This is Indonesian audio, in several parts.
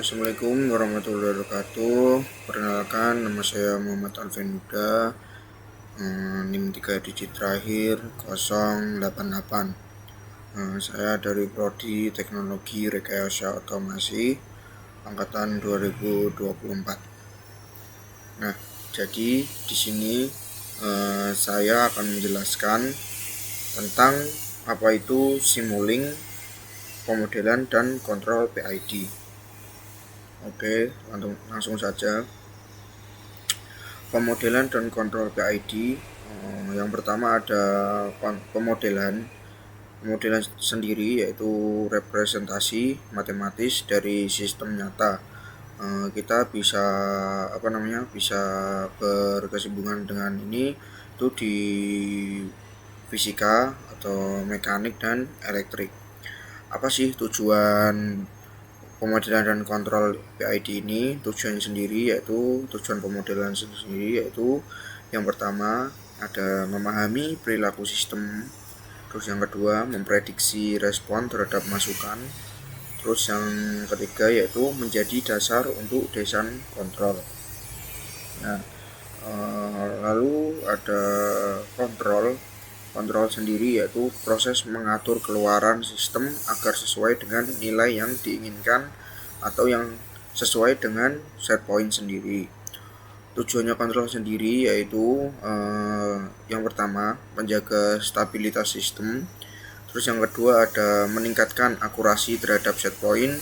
Assalamualaikum warahmatullahi wabarakatuh. Perkenalkan, nama saya Muhammad Alvin Huda, NIM 3 digit terakhir 088. Saya dari Prodi Teknologi Rekayasa Otomasi angkatan 2024. Nah, jadi di sini saya akan menjelaskan tentang apa itu Simulink, pemodelan dan kontrol PID. Oke, langsung saja. Pemodelan dan kontrol PID. Yang pertama ada pemodelan. Pemodelan sendiri yaitu representasi matematis dari sistem nyata. Kita bisa bisa berkesinambungan dengan ini itu di fisika atau mekanik dan elektrik. Apa sih tujuan pemodelan dan kontrol PID ini? Tujuan pemodelan sendiri yaitu yang pertama ada memahami perilaku sistem, terus yang kedua memprediksi respon terhadap masukan, terus yang ketiga yaitu menjadi dasar untuk desain kontrol. Nah, lalu ada kontrol sendiri yaitu proses mengatur keluaran sistem agar sesuai dengan nilai yang diinginkan atau yang sesuai dengan set point sendiri. Tujuannya kontrol sendiri yaitu yang pertama menjaga stabilitas sistem, terus yang kedua ada meningkatkan akurasi terhadap set point,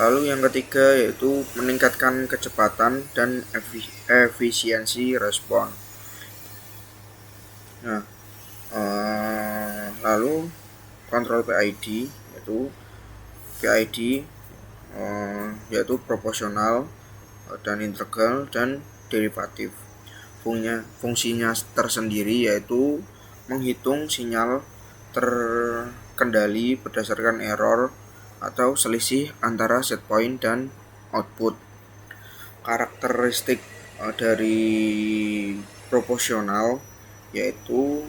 lalu yang ketiga yaitu meningkatkan kecepatan dan efisiensi respon. Nah, lalu kontrol PID yaitu proporsional dan integral dan derivatif. Fungsinya tersendiri yaitu menghitung sinyal terkendali berdasarkan error atau selisih antara set point dan output. Karakteristik dari proporsional yaitu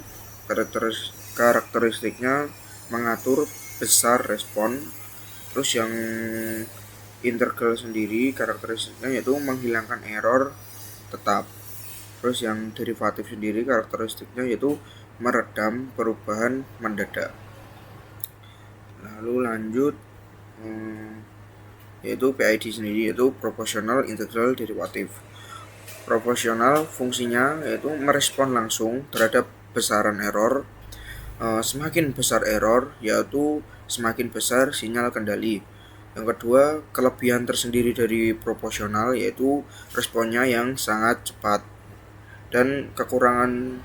karakteristiknya mengatur besar respon, terus yang integral sendiri karakteristiknya yaitu menghilangkan error tetap, terus yang derivatif sendiri karakteristiknya yaitu meredam perubahan mendadak. Lalu lanjut yaitu PID sendiri yaitu proporsional integral derivatif. Proporsional fungsinya yaitu merespon langsung terhadap besaran error. Semakin besar error yaitu semakin besar sinyal kendali. Yang kedua, kelebihan tersendiri dari proporsional yaitu responnya yang sangat cepat. Dan kekurangan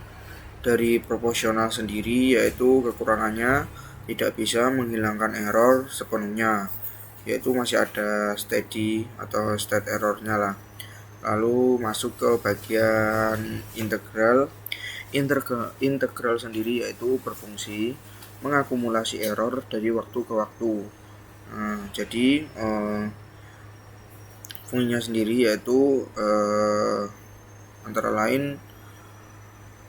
dari proporsional sendiri yaitu kekurangannya tidak bisa menghilangkan error sepenuhnya, yaitu masih ada steady atau state errornya lah. Lalu masuk ke bagian integral. Integral sendiri yaitu berfungsi mengakumulasi error dari waktu ke waktu. Jadi fungsinya sendiri yaitu antara lain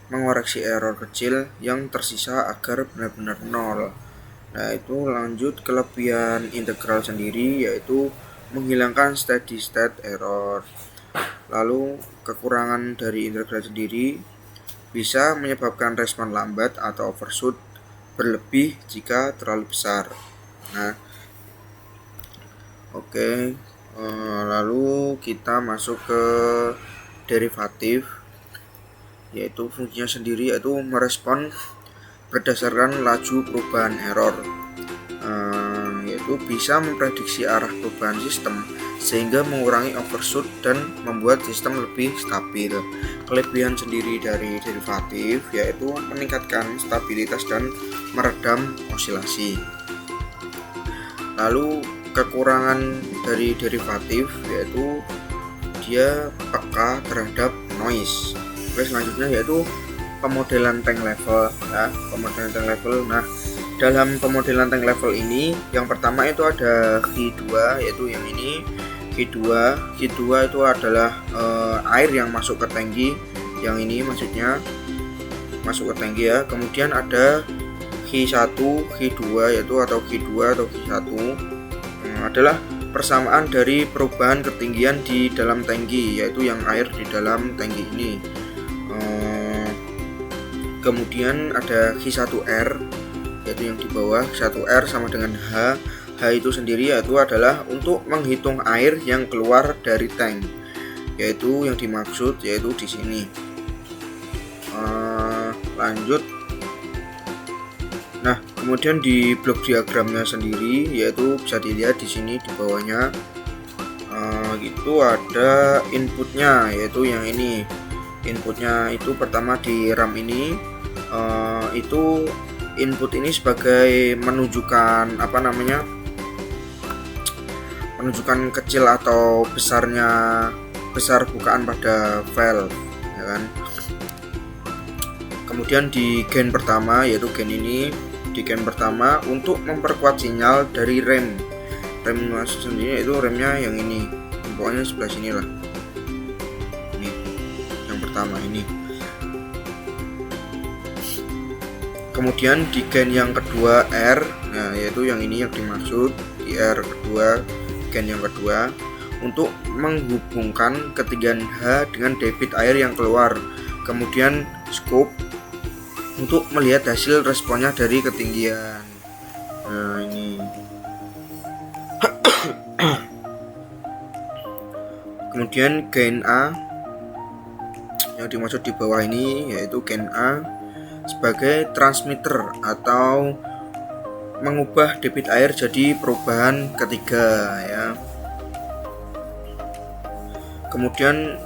mengoreksi error kecil yang tersisa agar benar-benar nol. Nah, itu lanjut kelebihan integral sendiri yaitu menghilangkan steady state error. Lalu kekurangan dari integral sendiri bisa menyebabkan respon lambat atau overshoot berlebih jika terlalu besar. Nah, oke. Lalu kita masuk ke derivatif, yaitu fungsinya sendiri yaitu merespon berdasarkan laju perubahan error, yaitu bisa memprediksi arah perubahan sistem sehingga mengurangi overshoot dan membuat sistem lebih stabil. Kelebihan sendiri dari derivatif yaitu meningkatkan stabilitas dan meredam osilasi. Lalu kekurangan dari derivatif yaitu dia peka terhadap noise. Selanjutnya yaitu pemodelan tank level. Nah, dalam pemodelan tank level ini yang pertama itu ada Q2 yaitu yang ini. Q2 itu adalah air yang masuk ke tangki. Yang ini maksudnya masuk ke tangki ya. Kemudian ada Q1, Q2 yaitu atau Q2 atau Q1 adalah persamaan dari perubahan ketinggian di dalam tangki, yaitu yang air di dalam tangki ini. Kemudian ada Q1R, yaitu yang di bawah. Q1R sama dengan H. H itu sendiri yaitu adalah untuk menghitung air yang keluar dari tank, yaitu yang dimaksud yaitu di sini. Lanjut. Nah, kemudian di blok diagramnya sendiri yaitu bisa dilihat di sini di bawahnya gitu ada inputnya, yaitu yang ini. Inputnya itu pertama di RAM ini itu input ini sebagai menunjukkan menunjukkan kecil atau besar bukaan pada valve, ya kan. Kemudian di gen pertama, yaitu gen ini, di gen pertama untuk memperkuat sinyal dari rem sendiri, itu remnya yang ini, pokoknya sebelah sini lah, ini yang pertama ini. Kemudian di gen yang kedua R, nah yaitu yang ini yang dimaksud di R kedua, gen yang kedua untuk menghubungkan ketinggian H dengan debit air yang keluar. Kemudian scope untuk melihat hasil responnya dari ketinggian. Nah ini. Kemudian gain A yang dimaksud di bawah ini yaitu gain A sebagai transmitter atau mengubah debit air jadi perubahan ketiga, ya. Kemudian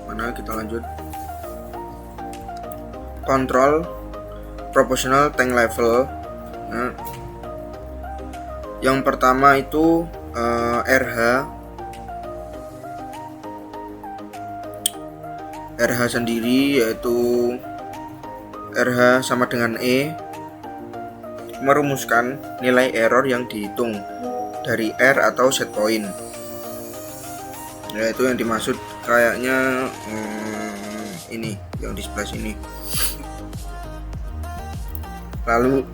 mana kita lanjut. Kontrol proportional tank level. Nah, yang pertama itu RH sendiri yaitu RH sama dengan E, merumuskan nilai error yang dihitung dari R atau set point, yaitu yang dimaksud kayaknya ini yang di sebelah sini. Lalu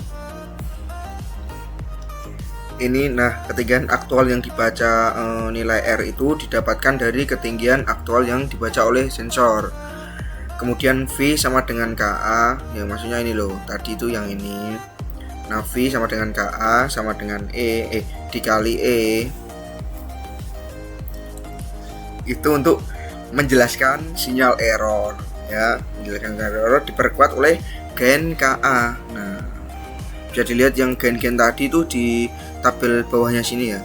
ini, nah, ketinggian aktual yang dibaca nilai R itu didapatkan dari ketinggian aktual yang dibaca oleh sensor. Kemudian V sama dengan KA, ya maksudnya ini loh, tadi itu yang ini. Nah, V sama dengan KA sama dengan E dikali E, itu untuk menjelaskan sinyal error, ya. Menjelaskan error diperkuat oleh gen KA. Nah, bisa dilihat yang gen-gen tadi itu di tabel bawahnya sini, ya,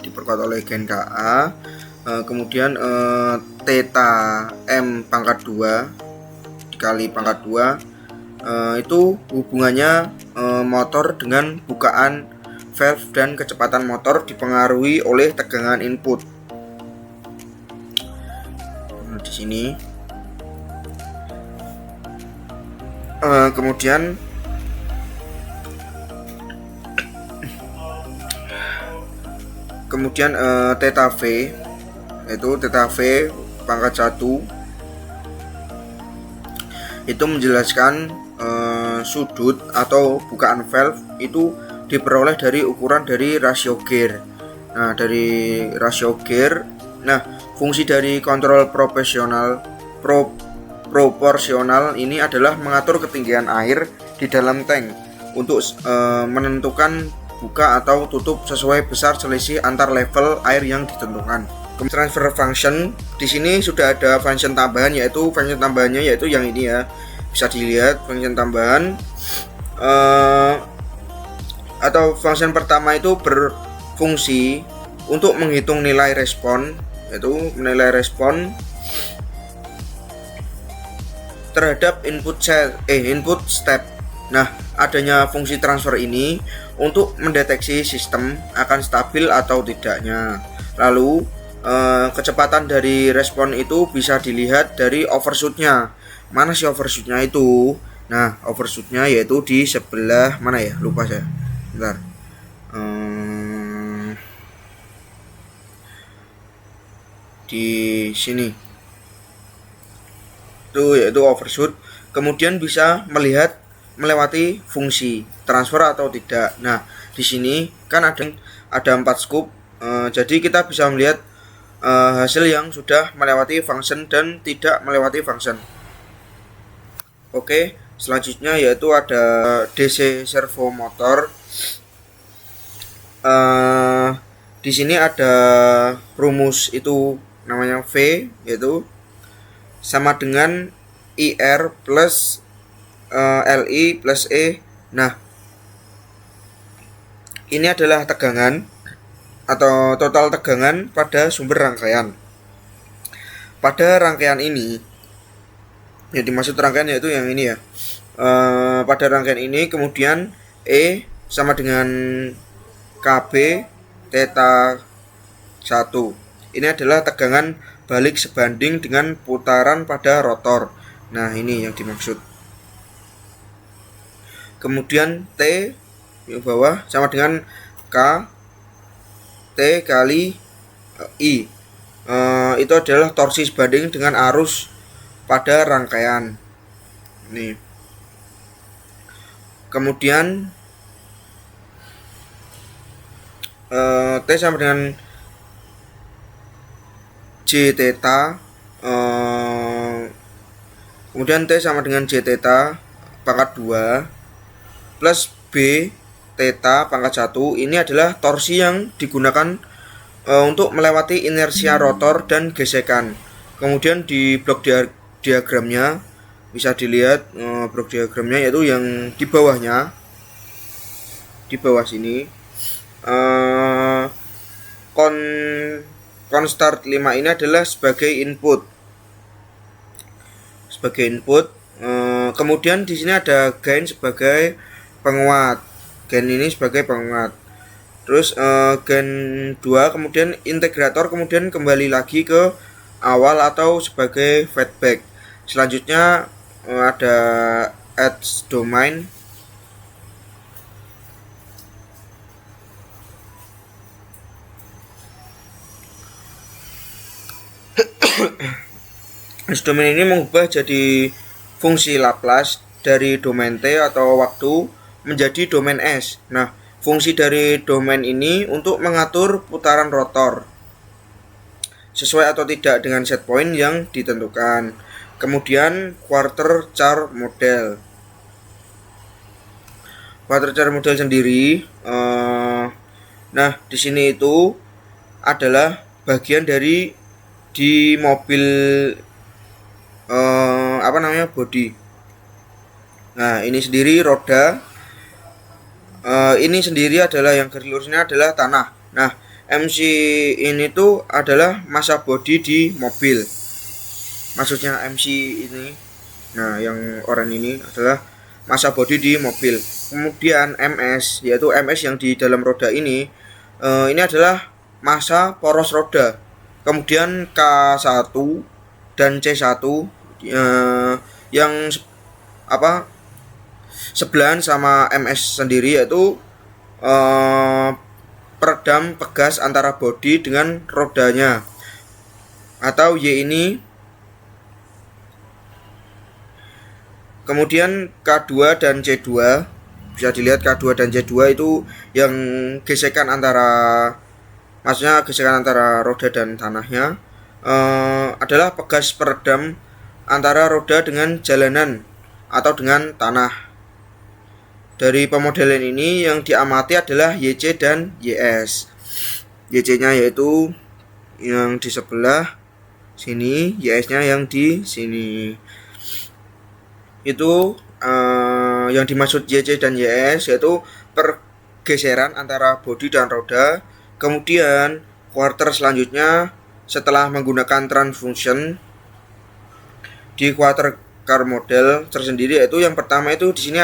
diperkuat oleh gen KA. Kemudian theta M pangkat 2 dikali pangkat 2 itu hubungannya motor dengan bukaan valve dan kecepatan motor dipengaruhi oleh tegangan input. Nah, di sini kemudian theta V, yaitu theta V pangkat 1 itu menjelaskan sudut atau bukaan valve itu diperoleh dari ukuran dari rasio gear. Nah, dari rasio gear, nah, fungsi dari kontrol proporsional ini adalah mengatur ketinggian air di dalam tank untuk menentukan buka atau tutup sesuai besar selisih antar level air yang ditentukan. Transfer function, di sini sudah ada function tambahan, yaitu function tambahannya yaitu yang ini, ya. Bisa dilihat function tambahan atau function pertama itu berfungsi untuk menghitung nilai respon, yaitu menilai respon terhadap input step. Nah, adanya fungsi transfer ini untuk mendeteksi sistem akan stabil atau tidaknya. Lalu kecepatan dari respon itu bisa dilihat dari overshootnya. Mana sih overshootnya itu? Nah, overshootnya yaitu di sebelah mana, ya? Lupa saya. Bentar. Di sini. Itu yaitu overshoot. Kemudian bisa melihat melewati fungsi transfer atau tidak. Nah, di sini kan ada 4 scoop, jadi kita bisa melihat hasil yang sudah melewati function dan tidak melewati function. Oke, selanjutnya yaitu ada DC servo motor. Di sini ada rumus itu namanya V, yaitu sama dengan IR plus LI plus E. Nah, ini adalah tegangan atau total tegangan pada sumber rangkaian. Pada rangkaian ini, yang dimaksud rangkaian yaitu yang ini ya. Pada rangkaian ini kemudian E sama dengan KB theta 1. Ini adalah tegangan balik sebanding dengan putaran pada rotor. Nah, ini yang dimaksud. Kemudian T di bawah sama dengan K T kali I. Itu adalah torsi sebanding dengan arus pada rangkaian. Nih. Kemudian T sama dengan J theta, kemudian T sama dengan J theta pangkat 2 plus B theta pangkat 1. Ini adalah torsi yang digunakan untuk melewati inersia rotor dan gesekan. Kemudian di blok diagramnya bisa dilihat blok diagramnya, yaitu yang di bawahnya, di bawah sini start 5 ini adalah sebagai input. Kemudian di sini ada gain sebagai penguat. Gain ini sebagai penguat. Terus gain 2 kemudian integrator kemudian kembali lagi ke awal atau sebagai feedback. Selanjutnya ada edge domain. Edge domain ini mengubah jadi fungsi Laplace dari domain T atau waktu menjadi domain S. Nah, fungsi dari domain ini untuk mengatur putaran rotor sesuai atau tidak dengan set point yang ditentukan. Kemudian quarter char model. Quarter char model sendiri, nah di sini itu adalah bagian dari di mobil bodi. Nah, ini sendiri roda. Ini sendiri adalah yang garis lurusnya adalah tanah. Nah, MC ini tuh adalah massa bodi di mobil. Maksudnya MC ini, nah yang oranye ini adalah massa bodi di mobil. Kemudian MS, yaitu MS yang di dalam roda ini adalah massa poros roda. Kemudian K1 dan C1 yang sebelahan sama MS sendiri, yaitu peredam pegas antara bodi dengan rodanya, atau Y ini. Kemudian K2 dan C2, bisa dilihat K2 dan C2 itu yang gesekan antara roda dan tanahnya, adalah pegas peredam antara roda dengan jalanan atau dengan tanah. Dari pemodelan ini yang diamati adalah YC dan YS. YC-nya yaitu yang di sebelah sini, YS-nya yang di sini. Itu yang dimaksud YC dan YS yaitu pergeseran antara bodi dan roda. Kemudian quarter selanjutnya setelah menggunakan transfunction di quarter car model tersendiri, yaitu yang pertama itu di sini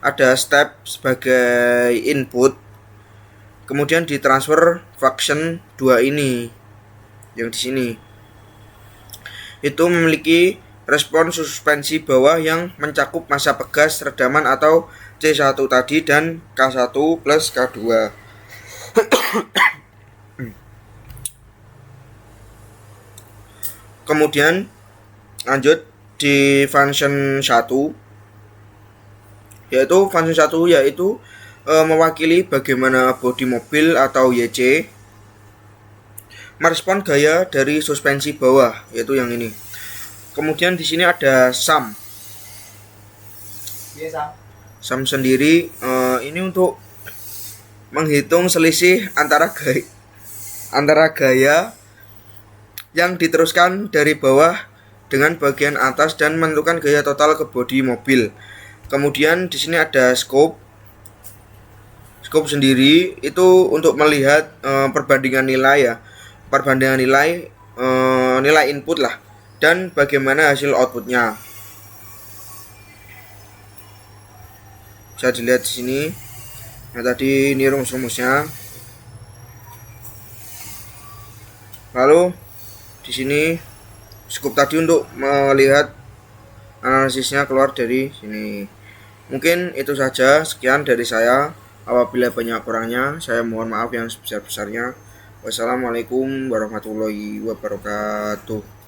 ada step sebagai input, kemudian ditransfer function 2 ini yang di sini itu memiliki respon suspensi bawah yang mencakup massa pegas redaman atau C1 tadi dan K1 plus K2. Kemudian lanjut di function 1. yaitu function 1 yaitu mewakili bagaimana bodi mobil atau YC merespon gaya dari suspensi bawah, yaitu yang ini. Kemudian di sini ada sum. Sum sendiri ini untuk menghitung selisih antara gaya yang diteruskan dari bawah dengan bagian atas dan menentukan gaya total ke bodi mobil. Kemudian di sini ada scope. Scope sendiri itu untuk melihat perbandingan nilai ya. Perbandingan nilai nilai input lah dan bagaimana hasil outputnya. Bisa dilihat di sini. Nah, tadi ini rumus-rumusnya. Lalu di sini scope tadi untuk melihat analisisnya keluar dari sini. Mungkin itu saja, sekian dari saya. Apabila banyak kurangnya, saya mohon maaf yang sebesar-besarnya. Wassalamualaikum warahmatullahi wabarakatuh.